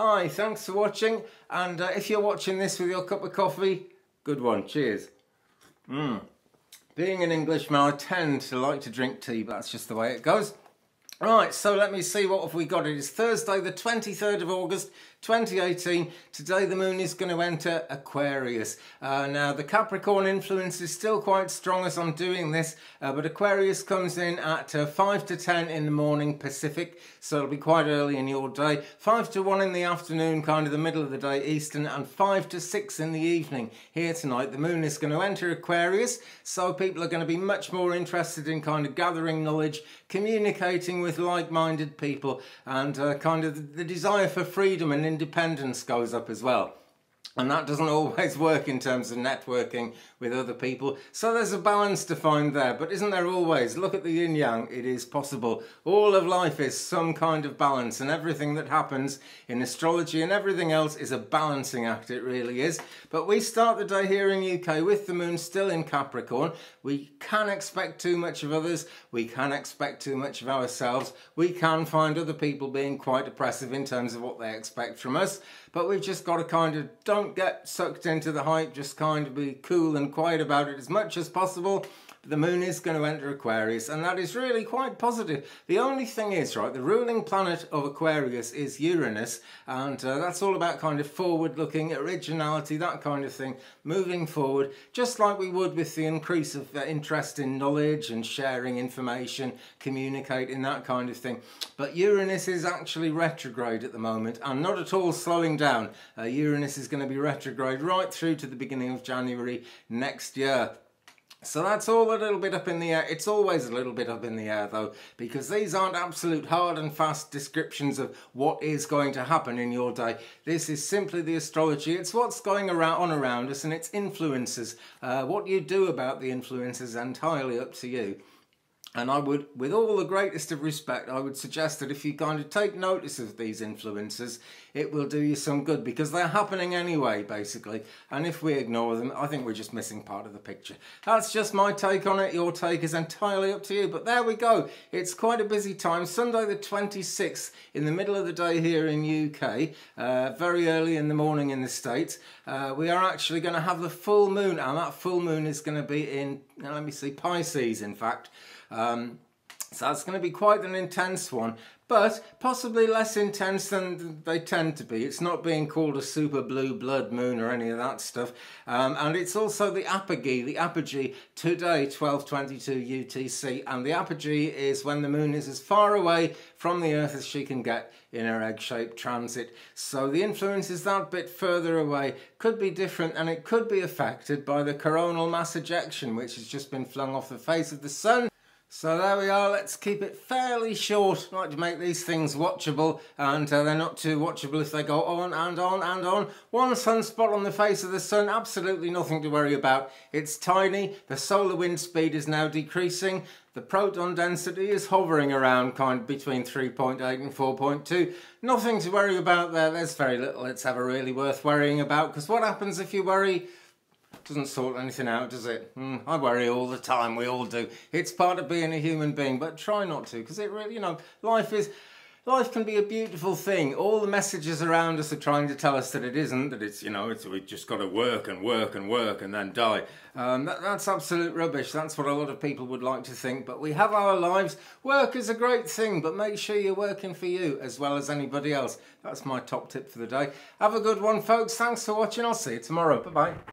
Hi, thanks for watching, and if you're watching this with your cup of coffee, good one, cheers. Being an Englishman, I tend to like to drink tea, but that's just the way it goes. Right, so let me see, what have we got? It is Thursday the 23rd of August 2018. Today the moon is going to enter Aquarius. Now the Capricorn influence is still quite strong as I'm doing this, but Aquarius comes in at 5 to 10 in the morning Pacific, so it'll be quite early in your day. 5 to 1 in the afternoon, kind of the middle of the day Eastern, and 5 to 6 in the evening here tonight. The moon is going to enter Aquarius, so people are going to be much more interested in kind of gathering knowledge, communicating with like-minded people, and kind of the desire for freedom and independence goes up as well. And that doesn't always work in terms of networking with other people. So there's a balance to find there. But isn't there always? Look at the yin-yang. It is possible. All of life is some kind of balance. And everything that happens in astrology and everything else is a balancing act. It really is. But we start the day here in UK with the moon still in Capricorn. We can expect too much of others. We can expect too much of ourselves. We can find other people being quite oppressive in terms of what they expect from us. But we've just got to kind of don't get sucked into the hype, just kind of be cool and quiet about it as much as possible. The moon is going to enter Aquarius, and that is really quite positive. The only thing is, right, the ruling planet of Aquarius is Uranus, and that's all about kind of forward-looking, originality, that kind of thing, moving forward, just like we would with the increase of interest in knowledge and sharing information, communicating, that kind of thing. But Uranus is actually retrograde at the moment, and not at all slowing down. Uranus is going to be retrograde right through to the beginning of January next year. So that's all a little bit up in the air. It's always a little bit up in the air though, because these aren't absolute hard and fast descriptions of what is going to happen in your day. This is simply the astrology. It's what's going on around us, and it's influences. What you do about the influences is entirely up to you. And I would, with all the greatest of respect, I would suggest that if you kind of take notice of these influences, it will do you some good, because they're happening anyway, basically. And if we ignore them, I think we're just missing part of the picture. That's just my take on it. Your take is entirely up to you. But there we go. It's quite a busy time. Sunday the 26th, in the middle of the day here in UK, very early in the morning in the States, we are actually going to have the full moon. And that full moon is going to be in, let me see, Pisces, in fact. So that's going to be quite an intense one, but possibly less intense than they tend to be. It's not being called a super blue blood moon or any of that stuff. And it's also the Apogee today, 12:22 UTC. And the Apogee is when the moon is as far away from the Earth as she can get in her egg-shaped transit. So the influence is that bit further away, could be different, and it could be affected by the coronal mass ejection, which has just been flung off the face of the sun. So there we are, let's keep it fairly short. I like to make these things watchable, and they're not too watchable if they go on and on and on. One sunspot on the face of the sun, absolutely nothing to worry about. It's tiny, the solar wind speed is now decreasing, the proton density is hovering around kind of between 3.8 and 4.2. Nothing to worry about there. There's very little it's ever really worth worrying about, because what happens if you worry? Doesn't sort anything out, does it? I worry all the time, we all do. It's part of being a human being, but try not to, because it really, life can be a beautiful thing. All the messages around us are trying to tell us that it isn't, that it's, we've just got to work and work and work and then die. That's absolute rubbish. That's what a lot of people would like to think, but we have our lives. Work is a great thing, but make sure you're working for you as well as anybody else. That's my top tip for the day. Have a good one, folks. Thanks for watching. I'll see you tomorrow. Bye-bye.